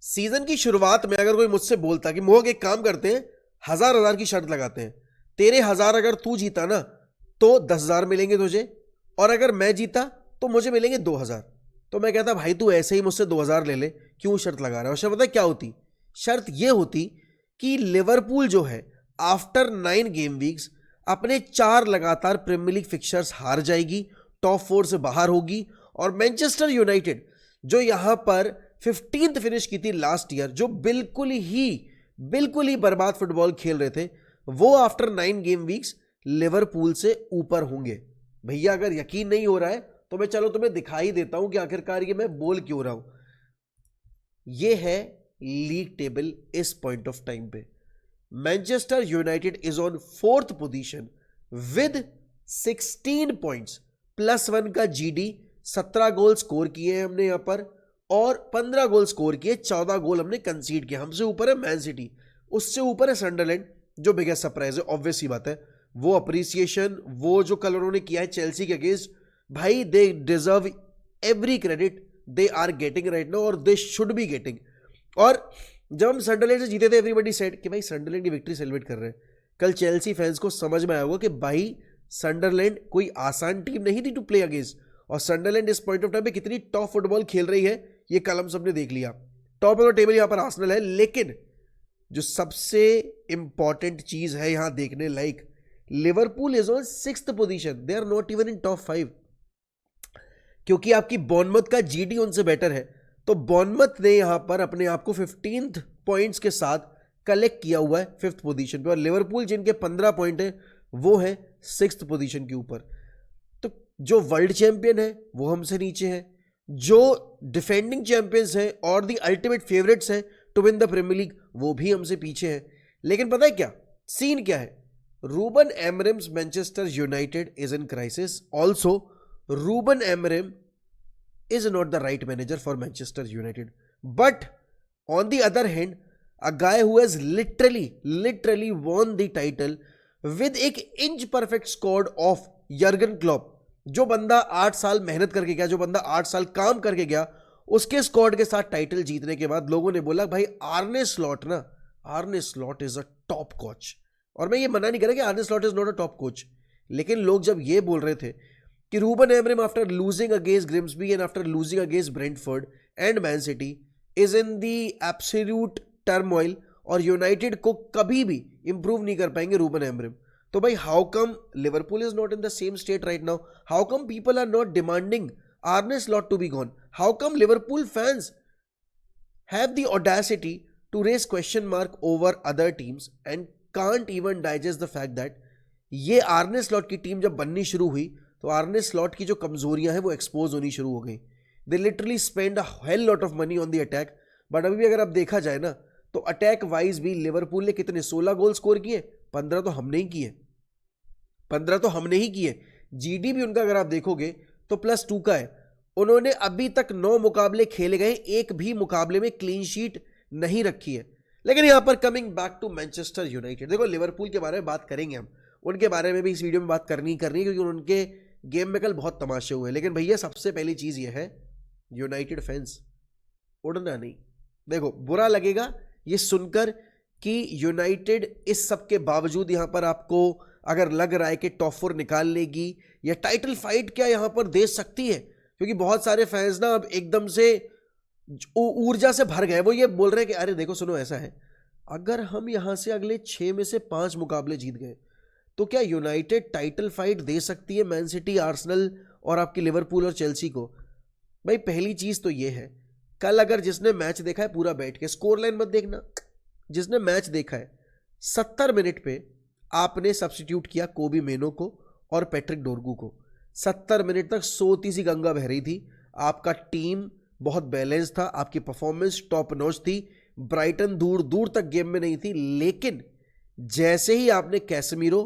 Season की शुरुआत में अगर कोई मुझसे बोलता कि मोहक एक काम करते हैं, 1000 की शर्त लगाते हैं, तेरे 1000 अगर तू जीता ना तो 10,000 मिलेंगे तुझे, और अगर मैं जीता तो मुझे मिलेंगे 2000। तो मैं कहता भाई तू ऐसे ही मुझसे 2000 ले ले, क्यों शर्त लगा रहा है। और शर्त पता है क्या होती? शर्त यह होती कि लिवरपूल जो है आफ्टर 9 गेम वीक्स अपने 4 लगातार प्रीमियर लीग फिक्चर्स हार जाएगी, टॉप 4 से बाहर होगी। और मैनचेस्टर यूनाइटेड जो यहां पर 15th फिनिश की थी लास्ट ईयर, जो बिल्कुल ही बर्बाद फुटबॉल खेल रहे थे, वो आफ्टर 9 गेम वीक्स लिवरपूल से ऊपर होंगे। भैया अगर यकीन नहीं हो रहा है तो मैं चलो तुम्हें दिखाई देता हूं कि आखिरकार ये मैं बोल क्यों रहा हूं। ये है लीग टेबल इस पॉइंट ऑफ टाइम पे। Manchester United is on 4th position with 16 points, +1 का जीडी, 17 गोल स्कोर किए हैं हमने यहां पर, और 15 गोल स्कोर किए, 14 गोल हमने कंसीड किया। हमसे ऊपर है मैन सिटी, उससे ऊपर है सनडरलैंड, जो बिगेस्ट सरप्राइज है, ऑब्वियस सी बात है। वो अप्रिसिएशन, वो जो कल उन्होंने किया है चेल्सी के अगेंस्ट, भाई they deserve every credit they are getting right now, और दे शुड बी गेटिंग। और जब हम सनडरलैंड से जीते थे एवरीबॉडी सेड कि भाई सनडरलैंड की विक्ट्री सेलिब्रेट कर रहे हैं। कल चेल्सी फैंस को समझ में आया होगा कि भाई सनडरलैंड कोई आसान टीम नहीं थी टू प्ले अगेंस्ट, और सनडरलैंड इस पॉइंट ऑफ टाइम पे कितनी टॉप फुटबॉल खेल रही है ये कल हम सबने देख लिया। टॉप ऑफ द टेबल यहां पर आर्सेनल है, लेकिन जो सबसे इंपॉर्टेंट चीज है यहां देखने like, Liverpool is on 6th position, they are not even in top 5, क्योंकि आपकी बॉर्नमथ का जीडी उनसे बेटर है। तो बॉर्नमथ ने यहां पर अपने आप को 15th पॉइंट्स के साथ कलेक्ट किया हुआ है 5th पोजीशन पे, और लिवरपूल जिनके 15 पॉइंट है वो है 6th पोजीशन के ऊपर। तो जो वर्ल्ड चैंपियन है वो हमसे नीचे है, जो डिफेंडिंग चैंपियंस हैं और दी अल्टीमेट फेवरेट्स हैं to win the premier league, वो भी हमसे पीछे है। लेकिन पता है क्या सीन क्या है? Ruben Amorim's Manchester United is in crisis. Also Ruben Amorim is not the right manager for Manchester United. But on the other hand, a guy who has literally won the title with एक inch perfect squad of Jurgen Klopp, जो बंदा 8 साल मेहनत करके गया, जो बंदा 8 साल काम करके गया, उसके स्क्वाड के साथ टाइटल जीतने के बाद लोगों ने बोला भाई Arne Slot is a top coach. और मैं ये मना नहीं कर रहा कि Arne Slot is not a top coach, लेकिन लोग जब ये बोल रहे थे कि Ruben Amorim after losing against Grimsby and after losing against Brentford and Man City is in the absolute turmoil, और यूनाइटेड को कभी भी इंप्रूव नहीं कर पाएंगे रूबन एमरिम, तो भाई how come Liverpool is not in the same state right now? How come people are not demanding Arne Slot to be gone? How come Liverpool fans have the audacity to raise question mark over other teams and can't even digest the fact that ये Arne slot की team जब बननी शुरू हुई तो आर्ने slot की जो कमजोरियां हैं वो एक्सपोज होनी शुरू हो गई। They literally spend a hell lot of money on the attack, but अभी भी अगर आप देखा जाए ना तो अटैक वाइज भी लिवरपूल ने कितने 16 गोल स्कोर किए, 15 तो हमने ही किए। जीडी भी उनका अगर आप देखोगे तो +2 का है। उन्होंने अभी तक 9 मुकाबले खेले गए, एक भी मुकाबले में क्लीन शीट नहीं रखी है। लेकिन यहां पर coming back to Manchester United, देखो लिवरपूल के बारे में बात करेंगे हम, उनके बारे में भी इस वीडियो में बात करनी क्योंकि उनके गेम में कल बहुत तमाशे हुए। लेकिन भैया सबसे पहली चीज ये है, यूनाइटेड फैंस उड़ना नहीं। देखो बुरा लगेगा ये सुनकर कि यूनाइटेड इस सब के बावजूद यहां पर आपको अगर लग रहा है कि टॉप 4 निकाल लेगी या टाइटल फाइट क्या यहां पर दे सकती है, क्योंकि बहुत सारे फैंस ना अब एकदम से ऊर्जा से भर गए। वो ये बोल रहे हैं कि अरे देखो सुनो ऐसा है, अगर हम यहां से अगले 6 में से 5 मुकाबले जीत गए तो क्या यूनाइटेड टाइटल फाइट दे सकती है मैन सिटी, आर्सेनल और आपकी लिवरपूल और चेल्सी को? भाई पहली चीज तो ये है, कल अगर जिसने मैच देखा है पूरा बैठ के, स्कोर लाइन मत देखना, जिसने मैच देखा है 70 मिनट पे आपने सब्स्टिट्यूट किया कोबी मेनो को और पैट्रिक डोरगू को। 70 मिनट तक सोती सी गंगा बह रही थी, आपका टीम बहुत बैलेंस था, आपकी परफॉर्मेंस टॉप नॉच थी, ब्राइटन दूर दूर तक गेम में नहीं थी। लेकिन जैसे ही आपने कैसेमीरो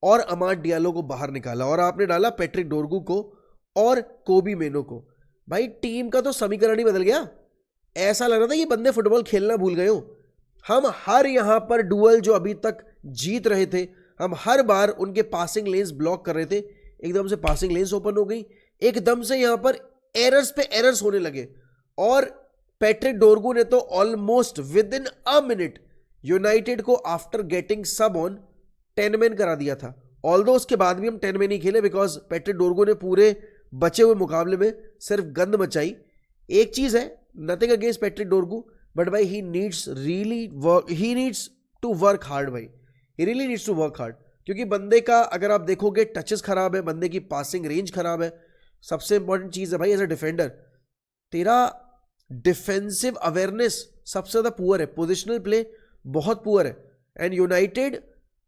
और अमाद डियालो को बाहर निकाला और आपने डाला पैट्रिक डोरगू को और कोबी मेनो को, भाई टीम का तो समीकरण ही बदल गया। ऐसा लग रहा था ये बंदे फुटबॉल खेलना भूल गए हो। हम हर यहां पर डुअल जो अभी तक जीत रहे थे, हम हर बार उनके पासिंग लेन्स ब्लॉक कर रहे थे, एकदम से पासिंग लेन्स ओपन हो गई, एकदम से यहां पर एरर्स पे एरर्स होने लगे और पैट्रिक डोरगू ने तो almost with in a minute United को आफ्टर गेटिंग सब ऑन 10 मैन करा दिया था। ऑल्दो उसके बाद भी हम 10 मैन ही खेले बिकॉज पैट्रिक डोरगू ने पूरे बचे हुए मुकाबले में सिर्फ गंद मचाई। एक चीज है, nothing against Patrick Dorgu, but भाई he needs to work hard भाई, he really needs to work hard. क्योंकि बंदे का अगर आप देखोगे टचेस खराब है, बंदे की पासिंग रेंज खराब है। सबसे इंपॉर्टेंट चीज है भाई एज अ डिफेंडर तेरा डिफेंसिव अवेयरनेस सबसे ज्यादा पुअर है, पोजिशनल प्ले बहुत पुअर है। एंड यूनाइटेड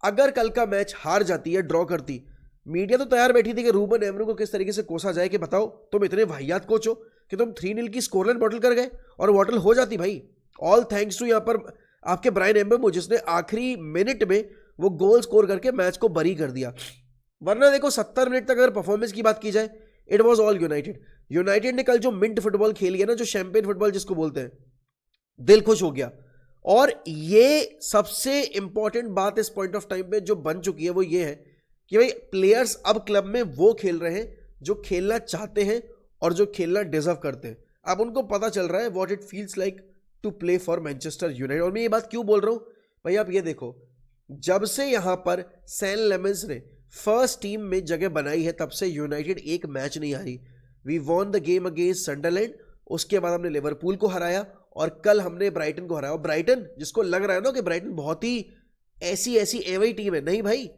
अगर कल का मैच हार जाती है, ड्रॉ करती, मीडिया तो तैयार बैठी थी कि रूबन एमरू को किस तरीके से कोसा जाए कि बताओ तुम इतने वाहियात कोच हो कि तुम 3-0 की स्कोरलाइन बॉटल कर गए, और बॉटल हो जाती भाई। ऑल थैंक्स टू यहां पर आपके ब्रायन एम्बेमो जिसने आखिरी मिनट में वो गोल स्कोर करके मैच को बरी कर दिया। वरना देखो 70 मिनट तक अगर परफॉर्मेंस की बात की जाए, it was all United. United ने कल जो मिंट फुटबॉल खेली है ना, जो शैंपेन फुटबॉल जिसको बोलते हैं, दिल खुश हो गया। और ये सबसे इंपॉर्टेंट बात इस पॉइंट ऑफ टाइम पे जो बन चुकी है वो ये है कि भाई प्लेयर्स अब क्लब में वो खेल रहे हैं जो खेलना चाहते हैं और जो खेलना डिजर्व करते हैं। अब उनको पता चल रहा है what it feels like to play for Manchester United. और मैं ये बात क्यों बोल रहा हूं भाई, आप ये देखो, जब से यहां पर सैन लेमेंस ने फर्स्ट टीम में जगह बनाई है तब से यूनाइटेड एक मैच नहीं हारी। We won the game against Sunderland, उसके बाद हमने लिवरपूल को हराया और कल हमने ब्राइटन को हराया। और ब्राइटन जिसको लग रहा है ना कि ब्राइटन बहुत ही ऐसी एवं टीम है, नहीं भाई,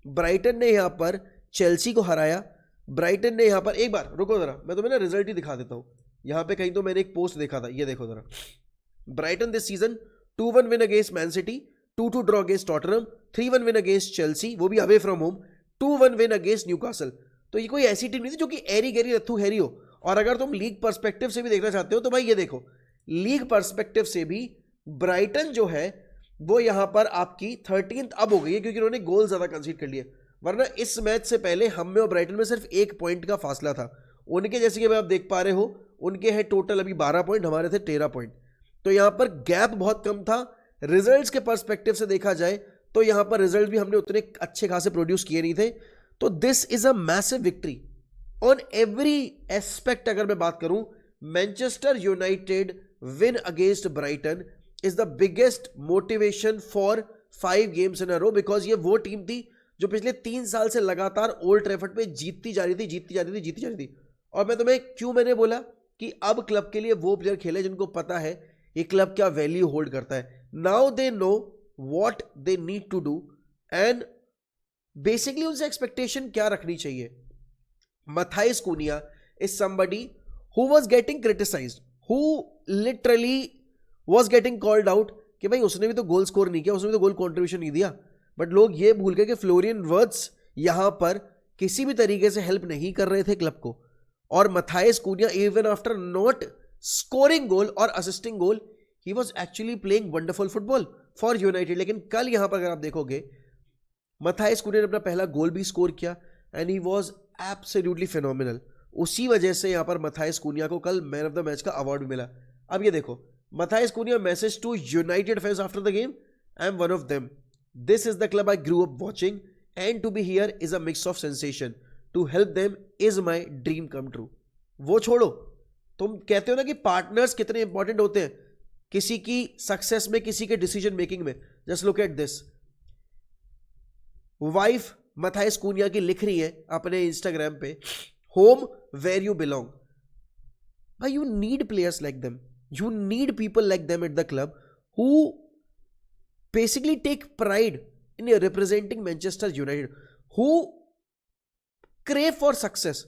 ब्राइटन ने यहां पर चेल्सी को हराया। ब्राइटन ने यहां पर, एक बार रुको जरा, मैं तुम्हें ना रिजल्ट ही दिखा देता हूं। यहां पे कहीं तो मैंने एक पोस्ट देखा था, ये देखो जरा, Brighton this season 2-1 win against Man City, 2-2 draw against Tottenham, 3-1 win against Chelsea, वो भी away from home, 2-1 win against Newcastle. तो ये कोई ऐसी टीम नहीं थी जो कि एरी गैरी रत्थू हैरी हो। और अगर तुम लीग पर्सपेक्टिव से भी देखना चाहते हो तो भाई ये देखो, लीग पर्सपेक्टिव से भी ब्राइटन जो है वो यहां पर आपकी 13th अब हो गई है क्योंकि उन्होंने गोल ज्यादा कंसीड कर लिए। वरना इस मैच से पहले हम में और ब्राइटन में सिर्फ 1 पॉइंट का फासला था। उनके जैसे कि आप देख पा रहे हो, उनके है टोटल अभी 12 पॉइंट, हमारे थे 13 पॉइंट। तो यहां पर गैप बहुत कम था। रिजल्ट्स के पर्सपेक्टिव से देखा जाए तो यहां पर रिजल्ट भी हमने उतने अच्छे खासे प्रोड्यूस किए नहीं थे। तो this is a massive victory on every aspect. अगर मैं बात करूं, Manchester United win against Brighton is the biggest motivation for 5 games in a row, because ये वो टीम थी जो पिछले 3 साल से लगातार ओल्ड ट्रैफर्ड पे जीतती जा रही थी। और मैं तुम्हें क्यों मैंने बोला कि अब क्लब के लिए वो प्लेयर खेले जिनको पता है ये क्लब क्या वैल्यू होल्ड करता है। Now they know what they need to do and basically उनसे एक्सपेक्टेशन क्या रखनी चाहिए। Matthias Cunha is somebody who was getting criticized, who literally was getting called out कि भाई उसने भी तो गोल स्कोर नहीं किया, उसने भी तो गोल कंट्रीब्यूशन नहीं दिया। बट लोग ये भूल गए कि फ्लोरियन वर्ड्स यहां पर किसी भी तरीके से हेल्प नहीं कर रहे थे क्लब को। और Matthias Cunha even after not scoring गोल और assisting goal, he was actually playing wonderful football for United। लेकिन कल यहां पर अगर आप देखोगे, Matthias Cunha ने अपना पहला गोल भी स्कोर किया and he was absolutely phenomenal. उसी वजह से यहां पर Matthias Cunha को कल मैन ऑफ द मैच का अवार्ड मिला। अब ये देखो, Matthias Cunha message to United fans after the game, I am one of them, this is the club I grew up watching and to be here is a mix of sensation, to help them is my dream come true. वो छोड़ो, तुम कहते हो ना कि partners कितने important होते हैं किसी की सक्सेस में, किसी के डिसीजन मेकिंग में। Just look at this, wife Matthias Cunha की लिख रही है अपने इंस्टाग्राम पे, होम वेयर यू बिलोंग। भाई you need players like them, you need people like them at the club who basically take pride in representing Manchester United, who crave for success,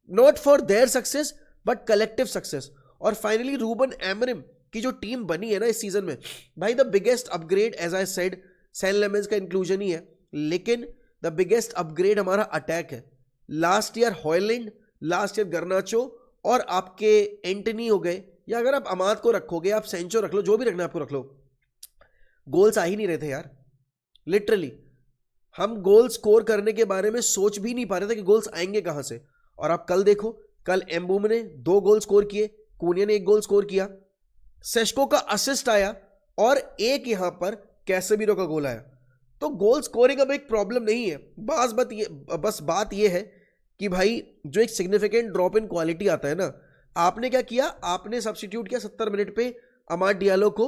not for their success but collective success. और finally Ruben Amorim की जो team बनी है ना इस season में, भाई the biggest upgrade as I said Senne Lammens का इंक्लूजन ही है, लेकिन द बिगेस्ट अपग्रेड हमारा अटैक है। Last year Hojlund, last year Garnacho और आपके एंटनी हो गए, या अगर आप अमाद को रखोगे, आप सेंचो रख लो, जो भी रखना आपको रख लो, गोल्स आ ही नहीं रहे थे यार। लिटरली हम गोल स्कोर करने के बारे में सोच भी नहीं पा रहे थे कि गोल्स आएंगे कहां से। और आप कल देखो, कल एम्बूम ने 2 गोल स्कोर किए, कूनिया ने 1 गोल स्कोर किया, सेस्को का असिस्ट आया और एक यहां पर कैसेमीरो का गोल आया। तो गोल स्कोरिंग अब एक प्रॉब्लम नहीं है। बस बात ये है कि भाई जो एक सिग्निफिकेंट ड्रॉप इन क्वालिटी आता है ना, आपने क्या किया, आपने सब्स्टिट्यूट किया 70 मिनट पे अमाद डियालो को,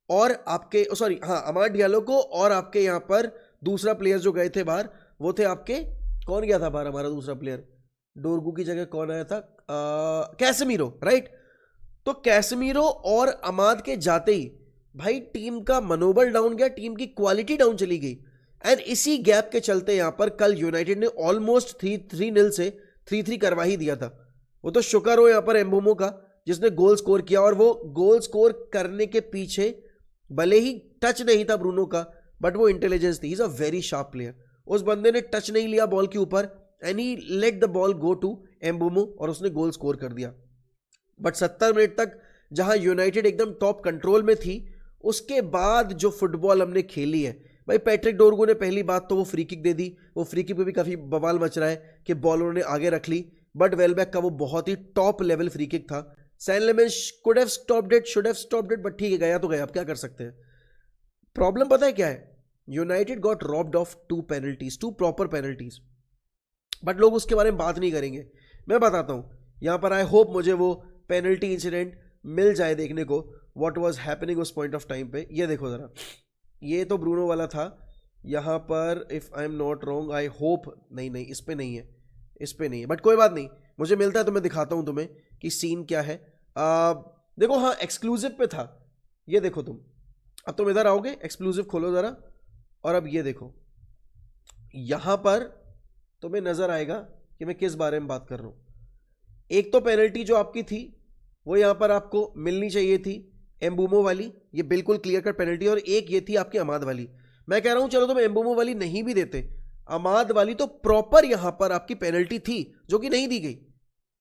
और आपके अमाद डियालो को, और आपके यहाँ पर दूसरा प्लेयर जो गए थे बाहर वो थे आपके, कौन गया था बाहर हमारा दूसरा प्लेयर, डोरगू की जगह कौन आया था, कैसेमीरो, राइट। तो कैसेमीरो और अमाद के जाते ही भाई टीम का मनोबल डाउन गया, टीम की क्वालिटी डाउन चली गई। एंड इसी गैप के चलते यहां पर कल यूनाइटेड ने ऑलमोस्ट 3-0 से 3-3 करवा ही दिया था। वो तो शुक्र हो यहां पर एम्बोमो का जिसने गोल स्कोर किया, और वो गोल स्कोर करने के पीछे भले ही टच नहीं था ब्रूनो का, बट वो इंटेलिजेंस थी, is a very sharp player. उस बंदे ने टच नहीं लिया बॉल के ऊपर, and he let the ball go to Mbeumo, और उसने गोल स्कोर कर दिया। बट 70 मिनट तक जहां यूनाइटेड एकदम टॉप कंट्रोल में थी, उसके बाद जो फुटबॉल हमने खेली है भाई, पैट्रिक डोरगू ने पहली बात तो वो फ्री किक दे दी, वो फ्री किक पे भी काफी बवाल मच रहा है कि बॉल उन्होंने आगे रख ली, बट वेलबैक का वो बहुत ही टॉप लेवल फ्री किक था। Senne Lammens could have stopped it, should have stopped it, but ठीक है, गया तो गया, अब क्या कर सकते हैं। प्रॉब्लम पता है क्या है, United got robbed of 2 penalties, 2 proper penalties, but लोग उसके बारे में बात नहीं करेंगे। मैं बताता हूं यहां पर, आई होप मुझे वो पेनल्टी इंसिडेंट मिल जाए देखने को, व्हाट वाज हैपनिंग उस पॉइंट ऑफ टाइम पे। ये देखो जरा, ये तो ब्रूनो वाला था यहां पर, if I am not wrong, I hope, नहीं इस पे नहीं है, इस पे नहीं है, बट कोई बात नहीं, मुझे मिलता है तो मैं दिखाता हूं तुम्हें कि सीन क्या है। देखो, हाँ एक्सक्लूसिव पे था, ये देखो तुम, अब तुम इधर आओगे, एक्सक्लूसिव खोलो जरा, और अब ये देखो, यहां पर तुम्हें नजर आएगा कि मैं किस बारे में बात कर रहा हूं। एक तो पेनल्टी जो आपकी थी वो यहां पर आपको मिलनी चाहिए थी, एम्बूमो वाली, ये बिल्कुल क्लियर कट पेनल्टी, और एक ये थी आपकी अमाद वाली। मैं कह रहा हूं चलो तुम एम्बूमो वाली नहीं भी देते, अमाद वाली तो प्रॉपर यहां पर आपकी पेनल्टी थी जो कि नहीं दी गई।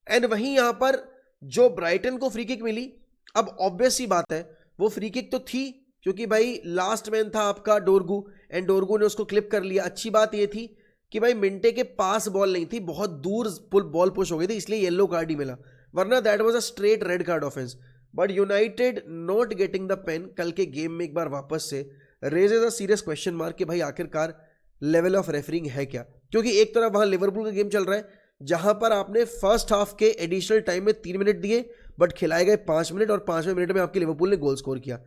एंड वहीं यहां पर जो ब्राइटन को फ्री किक मिली, अब ऑब्वियस सी बात है वो फ्री किक तो थी, क्योंकि भाई लास्ट मैन था आपका डोरगू, एंड डोरगू ने उसको क्लिप कर लिया। अच्छी बात ये थी कि भाई मिंटे के पास बॉल नहीं थी, बहुत दूर बॉल पुश हो गई थी, इसलिए येलो कार्ड ही मिला, वरना that was a straight red card offence. But United not getting the pen कल के गेम में एक बार वापस से raises a serious question mark कि भाई आखिरकार लेवल ऑफ रेफरिंग है क्या। क्योंकि एक तरफ वहां लिवरपूल का गेम चल रहा है, जहां पर आपने फर्स्ट हाफ के एडिशनल टाइम में 3 मिनट दिए, बट खिलाए गए 5 मिनट, और 5वें मिनट में आपके लिवरपूल ने गोल स्कोर किया।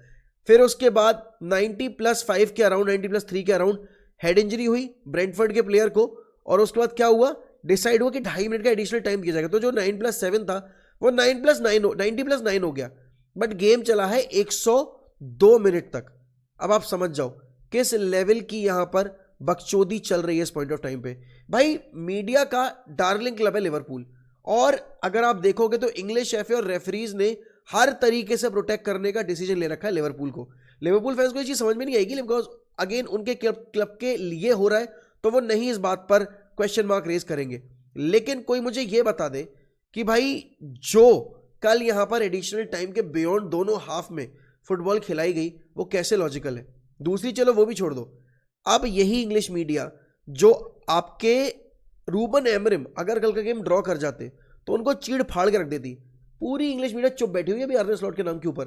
फिर उसके बाद 90+5 के अराउंड, 90+3 के अराउंड हेड इंजरी हुई ब्रेंटफोर्ड के प्लेयर को, और उसके बाद क्या हुआ, डिसाइड हुआ कि 2.5 मिनट का एडिशनल टाइम दिया जाएगा, तो जो 9+7 था वो 90+9 हो गया। बट गेम चला है 102 मिनट तक। अब आप समझ जाओ किस लेवल की यहां पर बकचोदी चल रही है इस पॉइंट ऑफ टाइम पे। भाई मीडिया का डार्लिंग क्लब है लिवरपूल, और अगर आप देखोगे तो इंग्लिश एफए और रेफरीज ने हर तरीके से प्रोटेक्ट करने का डिसीजन ले रखा है लिवरपूल को। लिवरपूल फैंस को ये चीज समझ में नहीं आएगी, बिकॉज अगेन उनके क्लब के लिए हो रहा है, तो वो नहीं इस बात पर क्वेश्चन मार्क रेज करेंगे। लेकिन कोई मुझे ये बता दे कि भाई जो कल यहां पर एडिशनल टाइम के बियॉन्ड दोनों हाफ में फुटबॉल खिलाई गई, वो कैसे लॉजिकल है। दूसरी चलो वो भी छोड़ दो, अब यही इंग्लिश मीडिया जो आपके रूबन एमरिम अगर कल का गेम ड्रॉ कर जाते तो उनको चीड़ फाड़ के रख देती, पूरी इंग्लिश मीडिया चुप बैठी हुई है अभी अर्ने स्लॉट के नाम के ऊपर।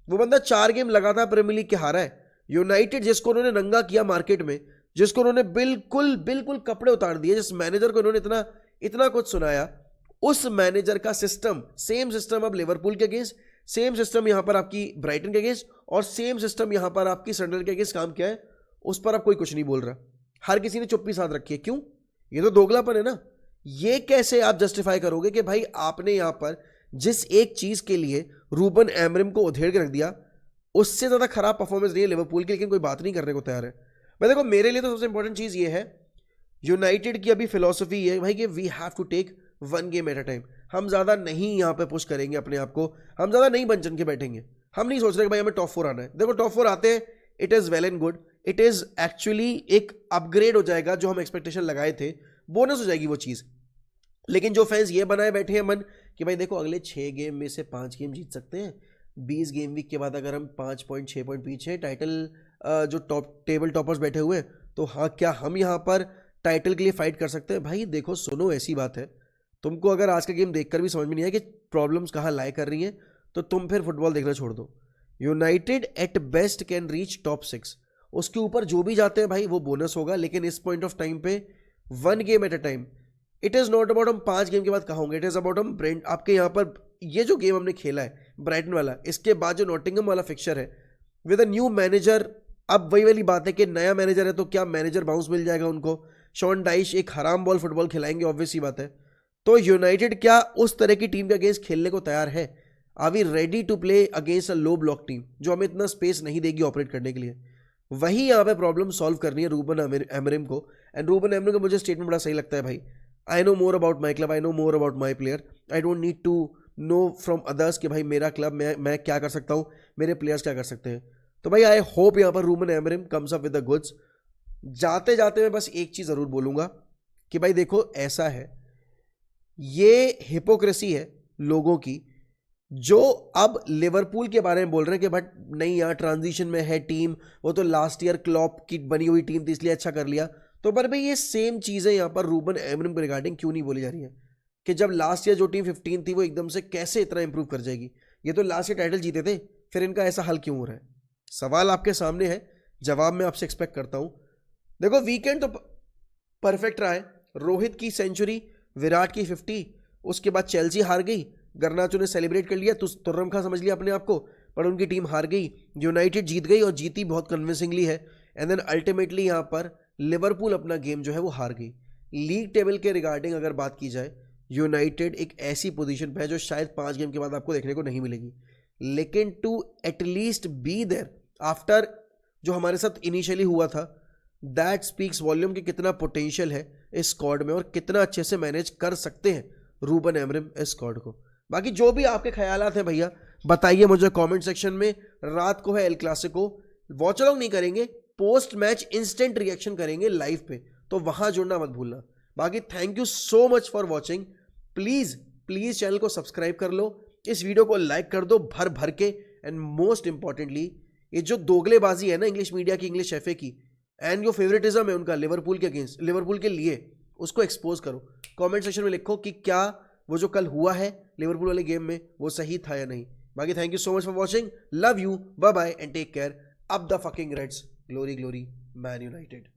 वो बंदा 4 गेम लगातार प्रीमियर लीग के हारा है। यूनाइटेड जिसको उन्होंने नंगा किया मार्केट में, जिसको उन्होंने बिल्कुल कपड़े उतार दिए, जिस मैनेजर को इन्होंने इतना कुछ सुनाया, उस मैनेजर का सिस्टम, सेम सिस्टम अब लिवरपूल के अगेंस्ट, सेम सिस्टम यहां पर आपकी ब्राइटन के अगेंस्ट, और सेम सिस्टम यहां पर आपकी सनडरलैंड के अगेंस्ट काम किया है, उस पर अब कोई कुछ नहीं बोल रहा। हर किसी ने चुप्पी साध रखी है। क्यों? ये तो दोगलापन है ना। ये कैसे आप जस्टिफाई करोगे कि भाई आपने यहां पर जिस एक चीज के लिए रूबन एमरिम को उधेड़ के रख दिया, उससे ज्यादा खराब परफॉर्मेंस नहीं है लिवरपूल की, लेकिन कोई बात नहीं करने को तैयार है। मैं देखो, मेरे लिए तो सबसे इंपॉर्टेंट चीज ये है, यूनाइटेड की अभी फिलॉसफी ये है भाई कि we have to take 1 game at a time. हम ज्यादा नहीं यहां पे पुश करेंगे अपने आप को, हम ज्यादा नहीं बन चन के बैठेंगे। हम नहीं सोच रहे कि भाई हमें टॉप 4 आना है। देखो टॉप 4 आते हैं, it is well and good, it is actually एक अपग्रेड हो जाएगा, जो हम एक्सपेक्टेशन लगाए थे बोनस हो जाएगी वो चीज। लेकिन जो फैंस ये बनाए बैठे हैं मन कि भाई देखो अगले 6 गेम में से 5 गेम जीत सकते हैं, 20 गेम वीक के बाद अगर हम 5 पॉइंट 6 पॉइंट पीछे टाइटल जो टॉप टेबल टॉपर्स बैठे हुए हैं, तो हाँ क्या हम यहाँ पर टाइटल के लिए फाइट कर सकते हैं? भाई देखो सुनो, ऐसी बात है, तुमको अगर आज का गेम देखकर भी समझ में नहीं आया कि प्रॉब्लम्स कहाँ लाई कर रही हैं, तो तुम फिर फुटबॉल देखना छोड़ दो। United at best can reach top 6, उसके ऊपर जो भी जाते हैं भाई वो बोनस होगा। लेकिन इस पॉइंट ऑफ टाइम पे 1 game at a time, it is not about हम 5 गेम के बाद कहाँ होंगे, इट इज अबाउट हम ब्रेंट आपके यहाँ पर ये जो गेम हमने खेला है ब्राइटन वाला, इसके बाद जो नॉटिंघम वाला फिक्चर है विद अ न्यू मैनेजर, अब वही वाली बात है कि नया मैनेजर है तो क्या मैनेजर बाउंस मिल जाएगा उनको, शॉन डाइश एक हराम बॉल फुटबॉल खिलाएंगे, ऑब्वियस सी बात है। तो यूनाइटेड क्या उस तरह की टीम के अगेंस्ट खेलने को तैयार है? Are we ready to play against a low block team जो हमें इतना स्पेस नहीं देगी ऑपरेट करने के लिए? वही यहाँ पे प्रॉब्लम सॉल्व करनी है रूबन एमरिम को। एंड रूबन एमरिम का मुझे स्टेटमेंट बड़ा सही लगता है भाई, I know more about my club, I know more about my player, I don't need to know from others कि भाई मेरा क्लब मैं क्या कर सकता हूँ, मेरे प्लेयर्स क्या कर सकते हैं। तो भाई आई होप यहाँ पर Ruben Amorim comes up with the goods. जाते जाते मैं बस एक चीज़ ज़रूर बोलूँगा कि भाई देखो ऐसा है, ये हिपोक्रेसी है लोगों की जो अब लिवरपूल के बारे में बोल रहे हैं कि बट नहीं यार ट्रांजिशन में है टीम, वो तो लास्ट ईयर क्लॉप की बनी हुई टीम थी इसलिए अच्छा कर लिया। तो पर भाई ये सेम चीज़ें यहाँ पर रूबन एमरिम के रिगार्डिंग क्यों नहीं बोली जा रही है कि जब लास्ट ईयर जो टीम 15 थी वो एकदम से कैसे इतना इंप्रूव कर जाएगी? ये तो लास्ट ईयर टाइटल जीते थे, फिर इनका ऐसा हल क्यों हो रहा है? सवाल आपके सामने है, जवाब मैं आपसे एक्सपेक्ट करता हूँ। देखो वीकेंड तो परफेक्ट रहा है, रोहित की सेंचुरी, विराट की 50, उसके बाद चेल्सी हार गई, गर्नाचो ने सेलिब्रेट कर लिया, तुर्रम खा समझ लिया अपने आप को, पर उनकी टीम हार गई, यूनाइटेड जीत गई और जीती बहुत कन्विंसिंगली है। एंड देन अल्टीमेटली यहाँ पर लिवरपूल अपना गेम जो है वो हार गई। लीग टेबल के रिगार्डिंग अगर बात की जाए, यूनाइटेड एक ऐसी पोजीशन पे है जो शायद 5 गेम के बाद आपको देखने को नहीं मिलेगी, लेकिन to at least be there after जो हमारे साथ इनिशियली हुआ था, दैट स्पीक्स वॉल्यूम कि कितना पोटेंशियल है इस स्क्वाड में और कितना अच्छे से मैनेज कर सकते हैं रूबन एमरिम इस स्क्वाड को। बाकी जो भी आपके ख्यालात हैं भैया बताइए मुझे कमेंट सेक्शन में। रात को है एल क्लासिको, वॉच अलॉन्ग नहीं करेंगे, पोस्ट मैच इंस्टेंट रिएक्शन करेंगे लाइव पे, तो वहां जुड़ना मत भूलना। बाकी thank you so much for watching, please please channel को सब्सक्राइब कर लो, इस वीडियो को लाइक कर दो भर भर के, एंड मोस्ट इंपॉर्टेंटली ये जो दोगलेबाजी है ना इंग्लिश मीडिया की, इंग्लिश एफए की, एंड जो फेवरेटिज्म है उनका लिवरपूल के अगेंस्ट, लिवरपूल के लिए, उसको एक्सपोज करो। कमेंट सेक्शन में लिखो कि क्या वो जो कल हुआ है लिवरपूल वाले गेम में वो सही था या नहीं। बाकी thank you so much for watching, love you, bye bye and take care. Up the fucking Reds, glory glory Man United.